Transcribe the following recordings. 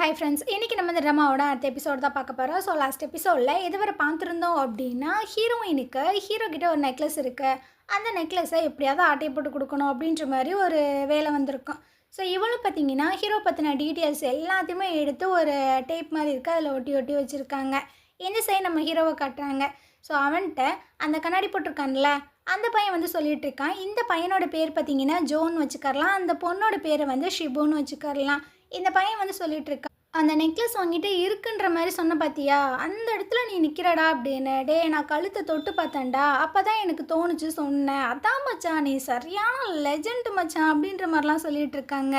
Hi friends, இன்றைக்கி நம்ம இந்த ட்ராமாவோட அடுத்த எபிசோட் தான் பார்க்க போகிறோம். ஸோ லாஸ்ட் எபிசோடில் இதுவரை பார்த்துருந்தோம் அப்படின்னா, ஹீரோயினுக்கு ஹீரோ கிட்ட ஒரு நெக்லஸ் இருக்குது. அந்த நெக்லஸை எப்படியாவது ஆட்டையை போட்டு கொடுக்கணும் அப்படின்ற மாதிரி ஒரு வேலை வந்திருக்கும். ஸோ இவளும் பார்த்தீங்கன்னா ஹீரோ பற்றின டீட்டெயில்ஸ் எல்லாத்தையுமே எடுத்து ஒரு டேப் மாதிரி இருக்குது, அதில் ஒட்டி ஒட்டி வச்சுருக்காங்க. இந்த சைடு நம்ம ஹீரோவை காட்டுறாங்க. ஸோ அவன்கிட்ட அந்த கண்ணாடி போட்டிருக்கான்ல, அந்த பையன் வந்து சொல்லிகிட்டு இருக்கான். இந்த பையனோட பேர் பார்த்தீங்கன்னா ஜோன்னு வச்சுக்கரலாம், அந்த பொண்ணோட பேரை வந்து ஷிபுன்னு வச்சுக்கரலாம். இந்த பையன் வந்து சொல்லிட்டு இருக்கான், அந்த நெக்லஸ் வாங்கிட்டு இருக்குன்ற மாதிரி சொன்ன பார்த்தியா, அந்த இடத்துல நீ நிற்கிறடா அப்படின்னு. டே, நான் கழுத்தை தொட்டு பார்த்தேன்டா, அப்போ தான் எனக்கு தோணுச்சு சொன்னேன். அதான் மச்சான், நீ சரியான லெஜண்ட் மச்சான் அப்படின்ற மாதிரிலாம் சொல்லிட்டு இருக்காங்க.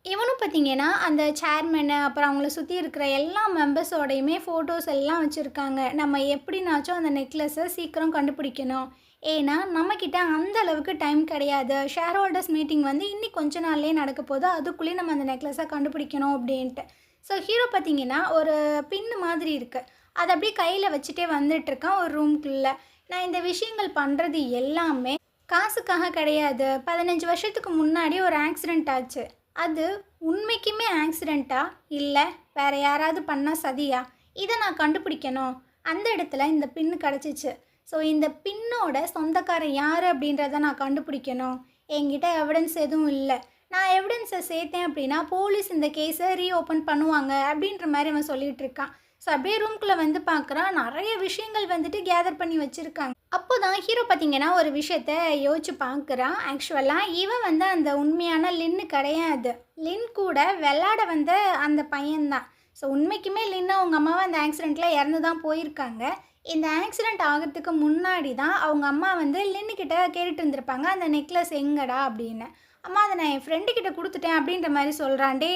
இவனும் பார்த்தீங்கன்னா அந்த சேர்மேனு அப்புறம் அவங்கள சுற்றி இருக்கிற எல்லா மெம்பர்ஸோடையுமே ஃபோட்டோஸ் எல்லாம் வச்சுருக்காங்க. நம்ம எப்படின்னாச்சும் அந்த நெக்லஸை சீக்கிரம் கண்டுபிடிக்கணும். ஏன்னா நம்மக்கிட்ட அந்த அளவுக்கு டைம் கிடையாது. ஷேர் ஹோல்டர்ஸ் மீட்டிங் வந்து இன்னைக்கு கொஞ்ச நாள்லேயே நடக்க போது, அதுக்குள்ளேயே நம்ம அந்த நெக்லஸை கண்டுபிடிக்கணும் அப்படின்ட்டு. ஸோ ஹீரோ பார்த்தீங்கன்னா ஒரு பின்னு மாதிரி இருக்குது, அதை அப்படியே கையில் வச்சுட்டே வந்துட்டுருக்கான் ஒரு ரூம்குள்ளே. நான் இந்த விஷயங்கள் பண்ணுறது எல்லாமே காசுக்காக கிடையாது. 15 வருஷத்துக்கு முன்னாடி ஒரு ஆக்சிடெண்ட் ஆச்சு. அது உண்மைக்குமே ஆக்சிடெண்ட்டா இல்லை வேறு யாராவது பண்ணால் சதியா, இதை நான் கண்டுபிடிக்கணும். அந்த இடத்துல இந்த பின்னு கிடச்சிச்சு. ஸோ இந்த பின்னோட சொந்தக்காரன் யார் அப்படின்றத நான் கண்டுபிடிக்கணும். என்கிட்ட எவிடன்ஸ் எதுவும் இல்லை. நான் எவிடன்ஸை சேர்த்தேன் அப்படின்னா போலீஸ் இந்த கேஸை ரீஓப்பன் பண்ணுவாங்க அப்படின்ற மாதிரி அவன் சொல்லிகிட்டு இருக்கான். ஸோ அப்படியே ரூம்குள்ளே வந்து பார்க்குறான், நிறைய விஷயங்கள் வந்துட்டு கேதர் பண்ணி வச்சுருக்காங்க. அப்போ தான் ஹீரோ பார்த்தீங்கன்னா ஒரு விஷயத்த யோசிச்சு பார்க்குறான். ஆக்சுவலாக இவன் வந்து அந்த உண்மையான லின்னு கிடையாது. லின் கூட விளாட வந்த அந்த பையன்தான். ஸோ உண்மைக்குமே லின்னு அவங்க அம்மாவை அந்த ஆக்சிடெண்ட்டில் இறந்து தான் போயிருக்காங்க. இந்த ஆக்சிடெண்ட் ஆகிறதுக்கு முன்னாடி தான் அவங்க அம்மா வந்து லின்னுக்கிட்ட கேட்டுட்டு இருந்திருப்பாங்க, அந்த நெக்லஸ் எங்கடா அப்படின்னு. அம்மா, அதை நான் என் ஃப்ரெண்டுக்கிட்ட கொடுத்துட்டேன் அப்படின்ற மாதிரி சொல்கிறான்டே.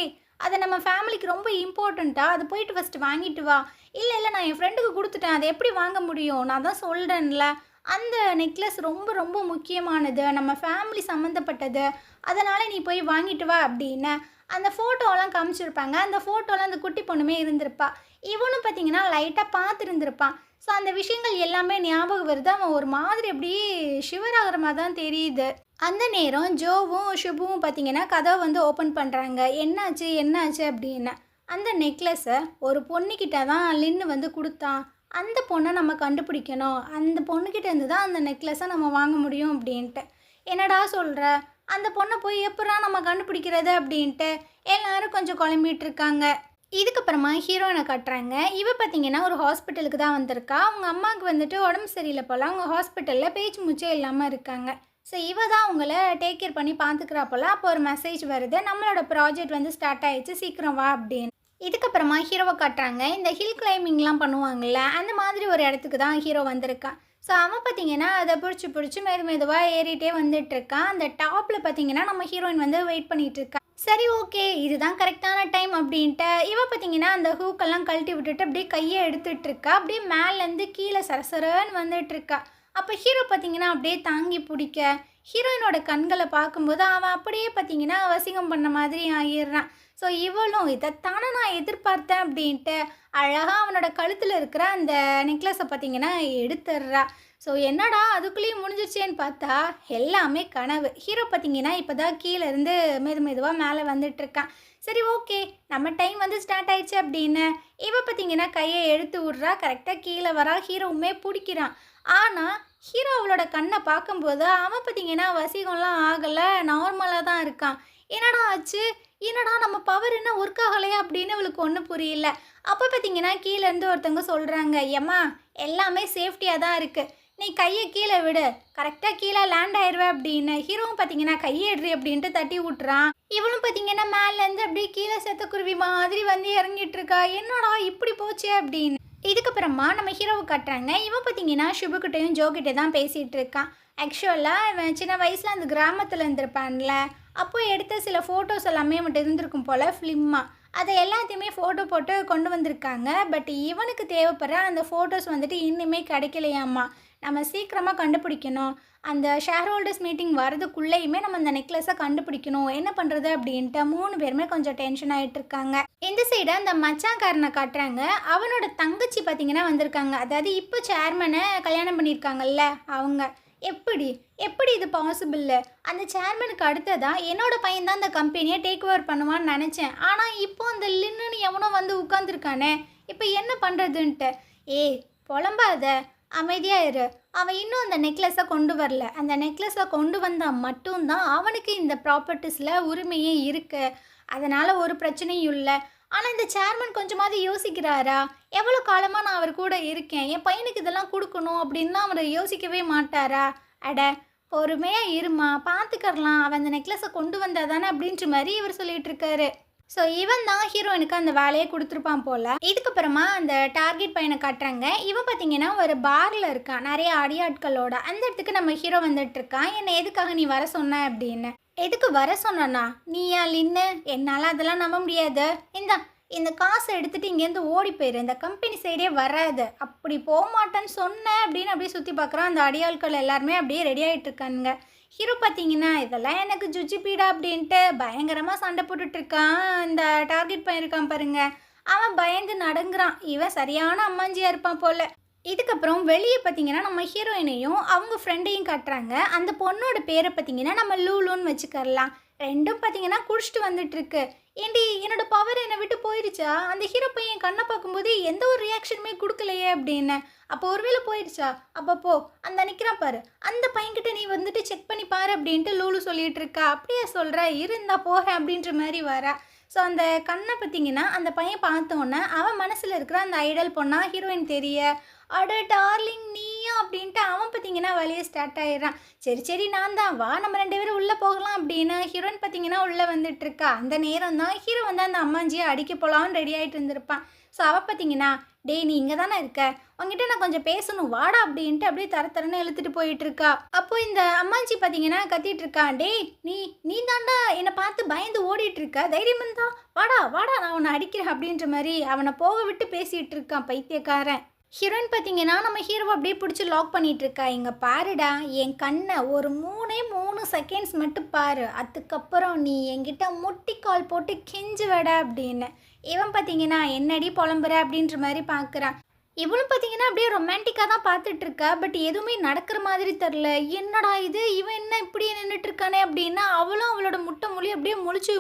அதை நம்ம ஃபேமிலிக்கு ரொம்ப இம்பார்ட்டண்ட்டா, அதை போயிட்டு ஃபஸ்ட்டு வாங்கிட்டு வா. இல்லை நான் என் ஃப்ரெண்டுக்கு கொடுத்துட்டேன், அதை எப்படி வாங்க முடியும்? நான் தான் சொல்கிறேன்ல, அந்த நெக்லஸ் ரொம்ப ரொம்ப முக்கியமானது, நம்ம ஃபேமிலி சம்மந்தப்பட்டது, அதனால் நீ போய் வாங்கிட்டு வா அப்படின்னு. அந்த ஃபோட்டோலாம் காமிச்சிருப்பாங்க. அந்த ஃபோட்டோலாம் அந்த குட்டி பொண்ணுமே இருந்திருப்பா. இவனும் பார்த்தீங்கன்னா லைட்டாக பார்த்துருந்துருப்பான். ஸோ அந்த விஷயங்கள் எல்லாமே ஞாபகம் வருது. அவன் ஒரு மாதிரி அப்படியே ஷிவர் ஆகிற மாதிரி தான் தெரியுது. அந்த நேரம் ஜோவும் ஷிபுவும் பார்த்தீங்கன்னா கதவை வந்து ஓப்பன் பண்ணுறாங்க. என்னாச்சு அப்படின்னு. அந்த நெக்லஸை ஒரு பொண்ணுக்கிட்ட தான் லின்னு வந்து கொடுத்தான். அந்த பொண்ணை நம்ம கண்டுபிடிக்கணும். அந்த பொண்ணுக்கிட்ட இருந்து தான் அந்த நெக்லஸை நம்ம வாங்க முடியும் அப்படின்ட்டு. என்னடா சொல்கிற? அந்த பொண்ணை போய் எப்படா நம்ம கண்டுபிடிக்கிறது அப்படின்ட்டு எல்லாரும் கொஞ்சம் குழம்பிட்டு இருக்காங்க. இதுக்கப்புறமா ஹீரோயினை கட்டுறாங்க. இவ பார்த்தீங்கன்னா ஒரு ஹாஸ்பிட்டலுக்கு தான் வந்திருக்கா. அவங்க அம்மாவுக்கு வந்துட்டு உடம்பு சரியில்லை போல். அவங்க ஹாஸ்பிட்டலில் பேச்சு மூச்சே இல்லாமல் இருக்காங்க. ஸோ இவ தான் அவங்கள டேக் கேர் பண்ணி பார்த்துக்கிறா போல். அப்போ ஒரு மெசேஜ் வருது, நம்மளோட ப்ராஜெக்ட் வந்து ஸ்டார்ட் ஆகிடுச்சு, சீக்கிரம் வா அப்படின்னு. இதுக்கப்புறமா ஹீரோவை காட்டுறாங்க. இந்த ஹில் கிளைம்பிங்லாம் பண்ணுவாங்கள்ல, அந்த மாதிரி ஒரு இடத்துக்கு தான் ஹீரோ வந்திருக்கான். ஸோ அவன் பார்த்தீங்கன்னா அதை பிடிச்சி மெதுவாக ஏறிட்டே வந்துட்டுருக்கான். அந்த டாப்பில் பார்த்தீங்கன்னா நம்ம ஹீரோயின் வந்து வெயிட் பண்ணிகிட்டு இருக்கா. சரி, ஓகே, இதுதான் கரெக்டான டைம் அப்படின்ட்டு இவ பார்த்தீங்கன்னா அந்த ஹூக்கெல்லாம் கழட்டி விட்டுட்டு அப்படியே கையை எடுத்துகிட்ருக்கா. அப்படியே மேலேருந்து கீழே சரசரன்னு வந்துட்டுருக்கா. அப்போ ஹீரோ பார்த்தீங்கன்னா அப்படியே தாங்கி பிடிக்க, ஹீரோயினோட கண்களை பார்க்கும்போது அவன் அப்படியே பார்த்தீங்கன்னா வசிகம் பண்ண மாதிரி ஆகிடுறான். ஸோ இவளும் இதைத்தானே நான் எதிர்பார்த்தேன் அப்படின்ட்டு அழகாக அவனோட கழுத்தில் இருக்கிற அந்த நெக்லஸை பார்த்தீங்கன்னா எடுத்துடுறா. ஸோ என்னடா அதுக்குள்ளேயும் முடிஞ்சிச்சேன்னு பார்த்தா எல்லாமே கனவு. ஹீரோ பார்த்தீங்கன்னா இப்போ தான் கீழே இருந்து மெதுவாக மேலே வந்துட்டுருக்கான். சரி, ஓகே, நம்ம டைம் வந்து ஸ்டார்ட் ஆயிடுச்சு அப்படின்னு இவ பார்த்தீங்கன்னா கையை எடுத்து விட்றா. கரெக்டாக கீழே வரா. ஹீரோவுமே பிடிக்கிறான். ஆனால் ஹீரோ அவளோட கண்ணை பார்க்கும்போது அவன் பார்த்தீங்கன்னா வசீகம்லாம் ஆகலை, நார்மலாக தான் இருக்கான். என்னடா ஆச்சு, என்னடா நம்ம பவர் என்ன ஒர்க் ஆகலையா அப்படின்னு அவளுக்கு ஒன்றும் புரியல. அப்போ பார்த்தீங்கன்னா கீழேருந்து ஒருத்தவங்க சொல்கிறாங்க, ஏம்மா எல்லாமே சேஃப்டியாக தான் இருக்குது, நீ கையை கீழே விடு, கரெக்டாக கீழே லேண்ட் ஆயிடுவேன் அப்படின்னு. ஹீரோவும் பார்த்தீங்கன்னா கையை எடுறி அப்படின்ட்டு தட்டி விட்டுறான். இவளும் பார்த்தீங்கன்னா மேலேருந்து அப்படியே கீழே செத்தக்குருவி மாதிரி வந்து இறங்கிட்டு இருக்கா. என்னடா இப்படி போச்சு அப்படின்னு. இதுக்கப்புறமா நம்ம ஹீரோவை கட்டுறாங்க. இவன் பார்த்தீங்கன்னா ஷிபுக்கிட்டையும் ஜோக்கிட்டே தான் பேசிகிட்டு இருக்கான். ஆக்சுவலாக இவன் சின்ன வயசில் அந்த கிராமத்தில் இருந்திருப்பான்ல, அப்போ எடுத்த சில ஃபோட்டோஸ் எல்லாமே மட்டும் இருந்திருக்கும் போல் ஃபிலிம்மாக, அதை எல்லாத்தையுமே ஃபோட்டோ போட்டு கொண்டு வந்திருக்காங்க. பட் இவனுக்கு தேவைப்படுற அந்த ஃபோட்டோஸ் வந்துட்டு இன்னுமே கிடைக்கலையாம்மா. நம்ம சீக்கிரமாக கண்டுபிடிக்கணும். அந்த ஷேர் ஹோல்டர்ஸ் மீட்டிங் வரதுக்குள்ளேயுமே நம்ம அந்த நெக்லஸை கண்டுபிடிக்கணும். என்ன பண்ணுறது அப்படின்ட்டு 3 பேருமே கொஞ்சம் டென்ஷன் ஆகிட்டு இருக்காங்க. இந்த சைடு அந்த மச்சான்காரனை காட்டுறாங்க. அவனோட தங்கச்சி பார்த்தீங்கன்னா வந்திருக்காங்க. அதாவது இப்போ சேர்மனை கல்யாணம் பண்ணியிருக்காங்கல்ல அவங்க. எப்படி இது பாசிபிள்? அந்த சேர்மனுக்கு அடுத்ததாக என்னோட பையன் தான் அந்த கம்பெனியை டேக் ஓவர் பண்ணுவான்னு நினச்சேன். ஆனால் இப்போ அந்த லின்னு எவனோ தான் வந்து உட்காந்துருக்கானே, இப்போ என்ன பண்ணுறதுன்ட்டு. ஏய் புலம்பாத, அமைதியா இரு. அவன் இன்னும் அந்த நெக்லஸை கொண்டு வரல. அந்த நெக்லஸை கொண்டு வந்தால் மட்டும்தான் அவனுக்கு இந்த ப்ராப்பர்ட்டிஸில் உரிமையே இருக்கு. அதனால் ஒரு பிரச்சனையும் இல்லை. ஆனால் இந்த சேர்மன் கொஞ்சமாவது யோசிக்கிறாரா? எவ்வளோ காலமாக நான் அவர் கூட இருக்கேன், என் பையனுக்கு இதெல்லாம் கொடுக்கணும் அப்படின்னா அவர் யோசிக்கவே மாட்டாரா? அட பொறுமையாக இருமா, பார்த்துக்கறலாம், அவன் அந்த நெக்லஸை கொண்டு வந்தால் தானே அப்படின்ற மாதிரி இவர் சொல்லிட்டு இருக்காரு. ஸோ இவன் தான் ஹீரோயினுக்கு அந்த வேலையை கொடுத்துருப்பான் போல். இதுக்கப்புறமா அந்த டார்கெட் பையனை காட்டுறாங்க. இவன் பார்த்தீங்கன்னா ஒரு பாரில் இருக்கான் நிறைய அடியாட்களோட. அந்த இடத்துக்கு நம்ம ஹீரோ வந்துட்டு இருக்கான். என்னை எதுக்காக நீ வர சொன்ன அப்படின்னு. எதுக்கு வர சொன்னா? நீயா லின்னு? என்னால் அதெல்லாம் நம்ப முடியாது. இந்த காசை எடுத்துகிட்டு இங்கேருந்து ஓடி போயிரு, இந்த கம்பெனி சைடே வராது. அப்படி போக மாட்டேன்னு சொன்னேன் அப்படின்னு அப்படியே சுற்றி பார்க்குறான். அந்த அடியாட்கள் எல்லாருமே அப்படியே ரெடி ஆகிட்டு இருக்கானுங்க. ஹீரோ பார்த்தீங்கன்னா இதெல்லாம் எனக்கு ஜுஜிபீடா அப்படின்ட்டு பயங்கரமாக சண்டை போட்டுட்ருக்கான். இந்த டார்கெட் பண்ணியிருக்கான் பாருங்க, அவன் பயந்து நடுங்குறான். இவன் சரியான அம்மாஞ்சியாக இருப்பான் போல். இதுக்கப்புறம் வெளியே பார்த்தீங்கன்னா நம்ம ஹீரோயினையும் அவங்க ஃப்ரெண்டையும் காட்டுறாங்க. அந்த பொண்ணோட பேரை பார்த்தீங்கன்னா நம்ம லூலுன்னு வச்சுக்கலாம். ரெண்டும் பார்த்தீங்கன்னா குடிச்சிட்டு வந்துட்டுருக்கு. ஏண்டி என்னோட பவர் என்னை விட்டு போயிடுச்சா? அந்த ஹீரோ பையன் கண்ணை பார்க்கும்போது எந்த ஒரு ரியாக்ஷனுமே கொடுக்கலையே அப்படின்னு. அப்போ ஒருவேளை போயிடுச்சா? அப்போ அந்த நிற்கிறான் பாரு, அந்த பையன்கிட்ட நீ வந்துட்டு செக் பண்ணி பாரு அப்படின்ட்டு லூலு சொல்லிட்டு இருக்கா. அப்படியே சொல்கிற, இருந்தா போகிறேன் அப்படின்ற மாதிரி வரா. ஸோ அந்த கண்ணை பார்த்தீங்கன்னா அந்த பையன் பார்த்தோன்னே அவன் மனசில் இருக்கிற அந்த ஐடல் பொண்ணா ஹீரோயின் தெரிய, அட டார்லிங் நீயா அப்படின்ட்டு அவன் பார்த்தீங்கன்னா வழியே ஸ்டார்ட் ஆகிடுறான். சரி நான் தான், வா நம்ம 2 பேரும் உள்ளே போகலாம் அப்படின்னு ஹீரோயின் பார்த்தீங்கன்னா உள்ளே வந்துட்டுருக்கா. அந்த நேரம் தான் ஹீரோ வந்து அந்த அம்மாஞ்சியை அடிக்க போகலான்னு ரெடி ஆகிட்டு இருந்திருப்பான். ஸோ அவள் பார்த்தீங்கன்னா, டேய் நீ இங்கே தானே இருக்க, உங்ககிட்ட நான் கொஞ்சம் பேசணும் வாடா அப்படின்ட்டு அப்படியே தரன்னு இழுத்துட்டு போயிட்டு இருக்கா. அப்போ இந்த அம்மாஞ்சி பார்த்தீங்கன்னா கத்திட்டு இருக்கா, டேய் நீ தாண்டா என்னை பார்த்து பயந்து ஓடிட்டு இருக்க, தைரியம் இருந்தா வாடா நான் உன்னை அடிக்கிறேன் அப்படின்ற மாதிரி அவனை போக விட்டு பேசிகிட்டு இருக்கான் பைத்தியக்காரன். ஹீரோயின் பார்த்தீங்கன்னா நம்ம ஹீரோவை அப்படியே பிடிச்சி லாக் பண்ணிட்டு இருக்கா. இங்கே பாருடா, என் கண்ணை ஒரு 3 செகண்ட்ஸ் மட்டும் பாரு, அதுக்கப்புறம் நீ என்கிட்ட முட்டி கால் போட்டு கெஞ்சு விட அப்படின்னு. இவன் பார்த்தீங்கன்னா என்னடி புலம்புற அப்படின்ற மாதிரி பார்க்குறான். இவளும் பார்த்தீங்கன்னா அப்படியே ரொமான்டிக்காக தான் பார்த்துட்டு இருக்கா. பட் எதுவுமே நடக்கிற மாதிரி தெரில. என்னடா இது, இவன் என்ன இப்படியே நின்றுட்டு இருக்கானே அப்படின்னா அவளும் அவளோட முட்டை மொழி அப்படியே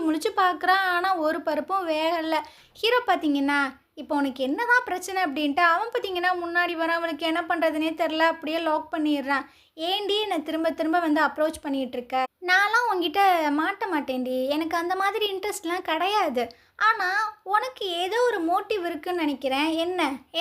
முழிச்சு பார்க்குறான். ஆனால் ஒரு பருப்பும் வேகலை. ஹீரோ பார்த்தீங்கன்னா இப்போ உனக்கு என்னதான் பிரச்சனை அப்படின்ட்டு அவன் பார்த்தீங்கன்னா முன்னாடி வர, அவனுக்கு என்ன பண்ணுறதுனே தெரில, அப்படியே லாக் பண்ணிடுறான். ஏண்டி என்னை திரும்ப வந்து அப்ரோச் பண்ணிகிட்டு இருக்க? நான்லாம் உங்ககிட்ட மாட்ட மாட்டேன்டி, எனக்கு அந்த மாதிரி இன்ட்ரெஸ்ட்லாம் கிடையாது. ஆனால் உனக்கு ஏதோ ஒரு மோட்டிவ் இருக்குன்னு நினைக்கிறேன்.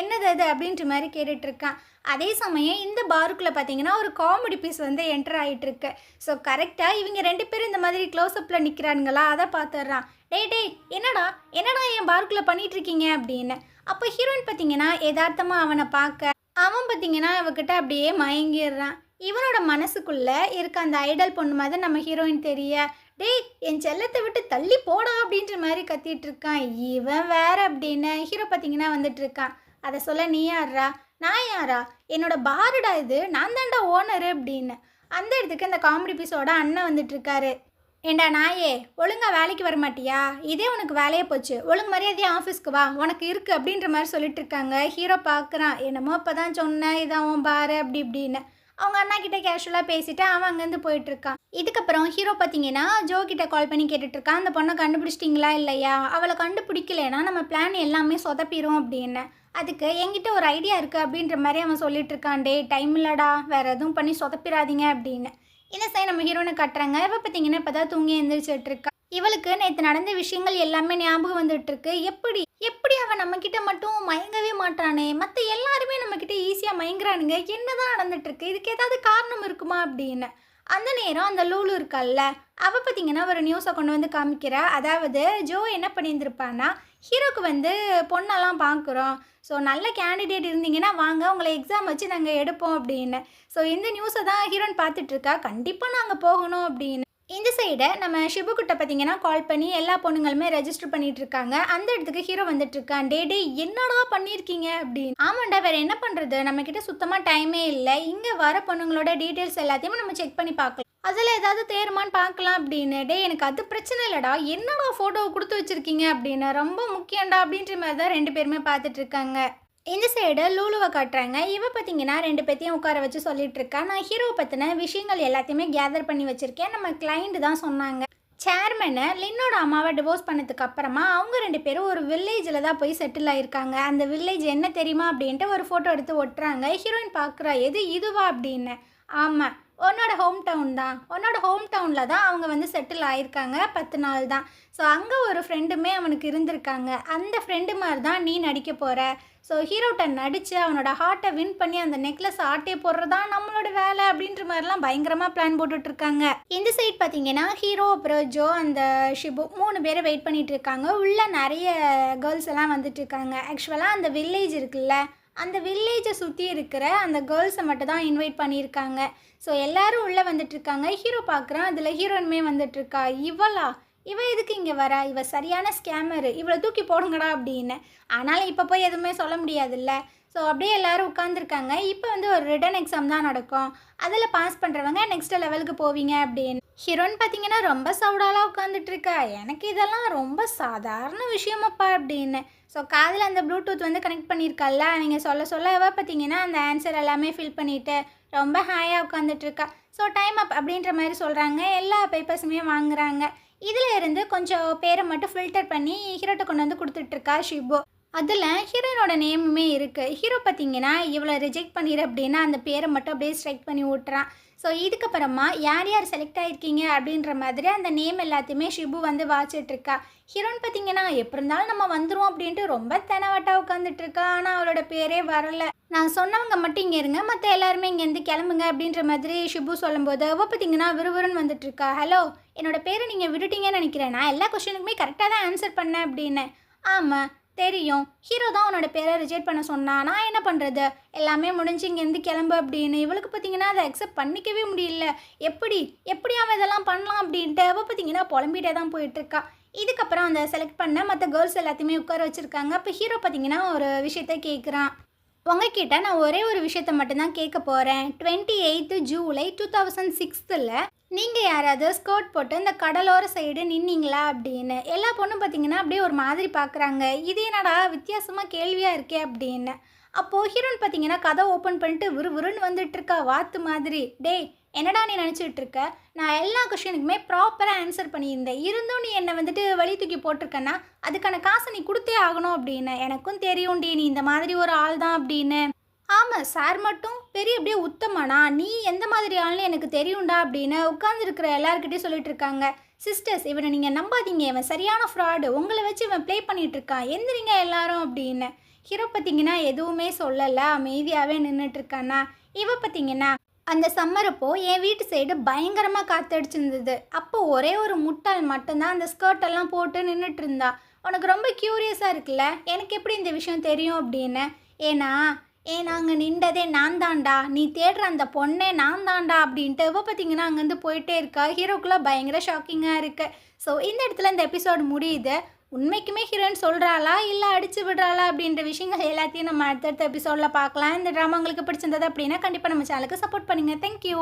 என்னது அது அப்படின்ற மாதிரி கேட்டுட்ருக்கான். அதே சமயம் இந்த பாருக்குள்ளே பார்த்தீங்கன்னா ஒரு காமெடி பீஸ் வந்து என்டர் ஆகிட்டுருக்கு. ஸோ கரெக்டாக இவங்க 2 பேரும் இந்த மாதிரி க்ளோஸ்அப்பில் நிற்கிறானுங்களா, அதை பார்த்துட்றான். டேய் என்னடா என் பாருக்குள்ளே பண்ணிகிட்ருக்கீங்க அப்படின்னு. அப்போ ஹீரோயின் பார்த்தீங்கன்னா யதார்த்தமாக அவனை பார்க்க, அவன் பார்த்தீங்கன்னா அவகிட்ட அப்படியே மயங்கிடுறான். இவனோட மனசுக்குள்ளே இருக்க அந்த ஐடல் பொண்ணு மாதிரி நம்ம ஹீரோயின் தெரிய, டேய் என் செல்லத்தை விட்டு தள்ளி போடா அப்படின்ற மாதிரி கத்திட்டு இருக்கான். இவன் வேற அப்படின்னு ஹீரோ பார்த்தீங்கன்னா வந்துட்டு இருக்கான். அதை சொல்ல நீ யாரா? நான் யாரா? என்னோட பாருடா இது, நான் தான்டா ஓனரு அப்படின்னு. அந்த இடத்துக்கு இந்த காமெடி பீஸோட அண்ணன் வந்துட்டு இருக்காரு. ஏண்டா நாயே, ஒழுங்கா வேலைக்கு வர மாட்டியா? இதே உனக்கு வேலையே போச்சு, ஒழுங்கு மரியாதையே ஆஃபீஸ்க்கு வா, உனக்கு இருக்குது அப்படின்ற மாதிரி சொல்லிட்டு இருக்காங்க. ஹீரோ பார்க்குறான், என்னமோ இப்போ தான் சொன்னேன் இதான் உன் பாரு அப்படி இப்படின்னு. அவங்க அண்ணா கிட்ட கேஷுவலாக பேசிட்டு அவன் அங்கேருந்து போயிட்டுருக்கான். இதுக்கப்புறம் ஹீரோ பார்த்தீங்கன்னா ஜோ கிட்ட கால் பண்ணி கேட்டுட்ருக்கான், அந்த பொண்ணை கண்டுபிடிச்சிட்டிங்களா இல்லையா? அவளை கண்டுபிடிக்கலைன்னா நம்ம பிளான் எல்லாமே சொதப்பிடும் அப்படின்னு. அதுக்கு என்கிட்ட ஒரு ஐடியா இருக்குது அப்படின்ற மாதிரி அவன் சொல்லிட்டு இருக்கான். டே டைம் இல்லடா, வேறு எதுவும் பண்ணி சொதப்பிடாதீங்க அப்படின்னு. இந்த சைடு நம்ம ஹீரோனை கட்டுறாங்க. இவ பார்த்தீங்கன்னா இப்போ தான் தூங்கி எழுந்திரிச்சிட்டு இருக்கா. இவளுக்கு நேற்று நடந்த விஷயங்கள் எல்லாமே ஞாபகம் வந்துட்டுருக்கு. எப்படி அவன் நம்மக்கிட்ட மட்டும் மயங்கவே மாட்டானே, மற்ற எல்லாருமே நம்மக்கிட்ட ஈஸியாக மயங்குறானுங்க, என்னதான் நடந்துட்டுருக்கு, இதுக்கு ஏதாவது காரணம் இருக்குமா அப்படின்னு. அந்த நேரம் அந்த லூலு இருக்கால்ல, அவள் பார்த்தீங்கன்னா ஒரு நியூஸை கொண்டு வந்து காமிக்கிறா. அதாவது ஜோ என்ன பண்ணியிருந்திருப்பான்னா, ஹீரோக்கு வந்து பொண்ணெல்லாம் பார்க்குறோம், ஸோ நல்ல கேண்டிடேட் இருந்தீங்கன்னா வாங்க, உங்களை எக்ஸாம் வச்சு நாங்கள் எடுப்போம் அப்படின்னு. ஸோ இந்த நியூஸை தான் ஹீரோன் பார்த்துட்ருக்கா. கண்டிப்பாக நாங்கள் போகணும் அப்படின்னு. இந்த சைடை நம்ம ஷிபுக்கிட்ட பார்த்தீங்கன்னா கால் பண்ணி எல்லா பொண்ணுங்களுமே ரெஜிஸ்டர் பண்ணிட்டு இருக்காங்க. அந்த இடத்துக்கு ஹீரோ வந்துட்டு இருக்கான். டே என்னடா பண்ணியிருக்கீங்க அப்படின்னு. ஆமாண்டா, வேறு என்ன பண்ணுறது, நம்மக்கிட்ட சுத்தமாக டைமே இல்லை. இங்கே வர பொண்ணுங்களோட டீட்டெயில்ஸ் எல்லாத்தையுமே நம்ம செக் பண்ணி பார்க்கலாம், அதில் ஏதாவது தேருமான்னு பார்க்கலாம் அப்படின்னு. எனக்கு அது பிரச்சனை இல்லைடா, என்னடா ஃபோட்டோவை கொடுத்து வச்சுருக்கீங்க அப்படின்னு, ரொம்ப முக்கியம்டா அப்படின்ற மாதிரி தான் 2 பேருமே பார்த்துட்ருக்காங்க. இந்த சைடு லூலுவை காட்டுறாங்க. இவ பார்த்தீங்கன்னா 2 பேத்தையும் உட்கார வச்சு சொல்லிட்டு இருக்கா. நான் ஹீரோவை பற்றின விஷயங்கள் எல்லாத்தையுமே கேதர் பண்ணி வச்சுருக்கேன், நம்ம கிளைண்ட் தான் சொன்னாங்க. சேர்மனு லின்னோட அம்மாவை டிவோர்ஸ் பண்ணதுக்கு அப்புறமா அவங்க 2 பேரும் ஒரு வில்லேஜில் தான் போய் செட்டில் ஆயிருக்காங்க. அந்த வில்லேஜ் என்ன தெரியுமா அப்படின்ட்டு ஒரு ஃபோட்டோ எடுத்து ஒட்டுறாங்க. ஹீரோயின் பார்க்குறா, எது இதுவா அப்படின்னு. ஆமாம், உன்னோட ஹோம் டவுன் தான். உன்னோட ஹோம் டவுனில் தான் அவங்க வந்து செட்டில் ஆயிருக்காங்க. 10 நாள் தான். ஸோ அங்கே ஒரு ஃப்ரெண்டுமே அவனுக்கு இருந்திருக்காங்க. அந்த ஃப்ரெண்டு மாதிரி தான் நீ நடிக்க போகிற. ஸோ ஹீரோட்ட நடித்து அவனோட ஹார்ட்டை வின் பண்ணி அந்த நெக்லஸ் ஆட்டே போடுறதா நம்மளோட வேலை அப்படின்ற மாதிரிலாம் பயங்கரமாக பிளான் போட்டுட்ருக்காங்க. இந்த சைட் பார்த்தீங்கன்னா ஹீரோ அப்புறம் ஜோ அந்த ஷிபு 3 பேரை வெயிட் பண்ணிகிட்டு இருக்காங்க. உள்ளே நிறைய கேர்ள்ஸ் எல்லாம் வந்துட்டுருக்காங்க. ஆக்சுவலாக அந்த வில்லேஜ் இருக்குல்ல, அந்த வில்லேஜை சுற்றி இருக்கிற அந்த கேர்ள்ஸை மட்டும் தான் இன்வைட் பண்ணியிருக்காங்க. ஸோ எல்லோரும் உள்ளே வந்துட்டுருக்காங்க. ஹீரோ பார்க்குறான், அதில் ஹீரோயினுமே வந்துட்டுருக்கா. இவ எதுக்கு இங்கே வரா? இவ சரியான ஸ்கேமரு, இவளை தூக்கி போடுங்கடா அப்படின்னு. ஆனாலும் இப்போ போய் எதுவுமே சொல்ல முடியாதுல்ல. ஸோ அப்படியே எல்லோரும் உட்காந்துருக்காங்க. இப்போ வந்து ஒரு ரிட்டன் எக்ஸாம் தான் நடக்கும். அதில் பாஸ் பண்ணுறவங்க நெக்ஸ்ட் லெவலுக்கு போவீங்க அப்படின்னு. ஹீரோயின் பார்த்தீங்கன்னா ரொம்ப சவுடாலாக உட்காந்துட்ருக்கா. எனக்கு இதெல்லாம் ரொம்ப சாதாரண விஷயமாப்பா அப்படின்னு. ஸோ காதில் அந்த ப்ளூடூத் வந்து கனெக்ட் பண்ணியிருக்கல்ல, நீங்கள் சொல்ல பார்த்தீங்கன்னா அந்த ஆன்சர் எல்லாமே ஃபில் பண்ணிவிட்டு ரொம்ப ஹாயாக உட்காந்துட்ருக்கா. ஸோ டைம் அப் அப்படின்ற மாதிரி சொல்கிறாங்க. எல்லா பேப்பர்ஸுமே வாங்குறாங்க. இதில் இருந்து கொஞ்சம் பேரை மட்டும் ஃபில்டர் பண்ணி ஹீரோட்ட கொண்டு வந்து கொடுத்துட்ருக்கா ஷிபு. அதில் ஹீரோயினோட நேமுமே இருக்குது. ஹீரோ பார்த்தீங்கன்னா இவளை ரிஜெக்ட் பண்ணிடு அப்படின்னா அந்த பேரை மட்டும் அப்படியே ஸ்ட்ரைக் பண்ணி விட்டுறான். ஸோ இதுக்கப்புறமா யார் யார் செலக்ட் ஆகிருக்கீங்க அப்படின்ற மாதிரி அந்த நேம் எல்லாத்தையுமே ஷிபு வந்து வாச்சிட்ருக்கா. ஹீரோயின் பார்த்தீங்கன்னா எப்படி இருந்தாலும் நம்ம வந்துடுவோம் அப்படின்ட்டு ரொம்ப தெனவட்டாக உட்காந்துட்ருக்கா. ஆனால் அவளோட பேரே வரலை. நான் சொன்னவங்க மட்டும் இங்கே இருங்க, மற்ற எல்லாருமே இங்கேருந்து கிளம்புங்க அப்படின்ற மாதிரி ஷிபு சொல்லும்போது அவள் பார்த்தீங்கன்னா விறுவிறுன்னு வந்துட்டுருக்கா. ஹலோ, என்னோட பேரை நீங்கள் விட்டுட்டீங்கன்னு நினைக்கிறேன். நான் எல்லா கொஸ்டினுக்குமே கரெக்டாக தான் ஆன்சர் பண்ணேன் அப்படின்னு. ஆமாம் தெரியும், ஹீரோ தான் உன்னோட பேரை ரிஜெக்ட் பண்ண சொன்னா. நான் என்ன பண்ணுறது, எல்லாமே முடிஞ்சு இங்கேருந்து கிளம்பு அப்படின்னு. இவளுக்கு பார்த்தீங்கன்னா அதை அக்செப்ட் பண்ணிக்கவே முடியல. எப்படி அவன் இதெல்லாம் பண்ணலாம் அப்படின்ட்டு அவள் பார்த்தீங்கன்னா புலம்பிகிட்டே தான் போயிட்டுருக்கா. இதுக்கப்புறம் அந்த செலக்ட் பண்ண மற்ற கேர்ள்ஸ் எல்லாத்தையுமே உட்கார வச்சுருக்காங்க. அப்போ ஹீரோ பார்த்தீங்கன்னா ஒரு விஷயத்த கேட்குறான். உங்ககிட்ட நான் ஒரே ஒரு விஷயத்த மட்டும்தான் கேட்க போகிறேன். 28 ஜூலை 2006 நீங்கள் யாராவது ஸ்கர்ட் போட்டு இந்த கடலோர சைடு நின்னீங்களா அப்படின்னு. எல்லா பொண்ணும் பார்த்தீங்கன்னா அப்படியே ஒரு மாதிரி பார்க்குறாங்க. இது என்னடா வித்தியாசமாக கேள்வியாக இருக்கே அப்படின்னு. அப்போது ஹீரோயின் பார்த்தீங்கன்னா கதை ஓப்பன் பண்ணிட்டு விறுவிறுன்னு வந்துட்டுருக்கா வாத்து மாதிரி. டேய், என்னடா நீ நினச்சிட்ருக்க? நான் எல்லா கொஷினுக்குமே ப்ராப்பராக ஆன்சர் பண்ணியிருந்தேன். இருந்தும் நீ என்னை வந்துட்டு வழி தூக்கி போட்டிருக்கேன்னா அதுக்கான காசை நீ கொடுத்தே ஆகணும் அப்படின்னு. எனக்கும் தெரியும்டி நீ இந்த மாதிரி ஒரு ஆள் தான் அப்படின்னு. ஆமாம் சார் மட்டும் பெரிய அப்படியே உத்தமானா, நீ எந்த மாதிரி ஆள்னு எனக்கு தெரியும்டா அப்படின்னு உட்காந்துருக்கிற எல்லாருக்கிட்டையும் சொல்லிட்டு இருக்காங்க. சிஸ்டர்ஸ், இவனை நீங்கள் நம்பாதீங்க, இவன் சரியான ஃப்ராடு, உங்களை வச்சு இவன் ப்ளே பண்ணிகிட்ருக்கான், எந்திரிங்க எல்லாரும் அப்படின்னு. ஹீரோ பார்த்தீங்கன்னா எதுவுமே சொல்லலை, அமைதியாகவே நின்றுட்டுருக்கானா. இவ பார்த்தீங்கன்னா அந்த சம்மரப்போ என் வீட்டு சைடு பயங்கரமாக காற்றடிச்சிருந்தது. அப்போ ஒரே ஒரு முட்டாள் மட்டும்தான் அந்த ஸ்கர்ட்டெல்லாம் போட்டு நின்றுட்டு இருந்தா. உனக்கு ரொம்ப க்யூரியஸாக இருக்குல்ல, எனக்கு எப்படி இந்த விஷயம் தெரியும் அப்படின்னு. ஏன்னா அங்கே நின்றதே நான் தான்டா, நீ தேடுற அந்த பொண்ணே நான் தான்டா அப்படின்ட்டு இப்போ பார்த்தீங்கன்னா அங்கேருந்து போயிட்டே இருக்கா. ஹீரோக்குள்ளே பயங்கர ஷாக்கிங்காக இருக்குது. ஸோ இந்த இடத்துல இந்த எபிசோடு முடியுது. உண்மைக்குமே ஹீரோயின் சொல்கிறாளா இல்லை அடிச்சு விடுறாளா அப்படின்ற விஷயங்கள் எல்லாத்தையும் நம்ம அடுத்தடுத்த எபிசோடில் பார்க்கலாம். இந்த ட்ராமா உங்களுக்கு பிடிச்சிருந்தது அப்படின்னா கண்டிப்பாக நம்ம சேனலுக்கு சப்போர்ட் பண்ணுங்கள். தேங்க்யூ.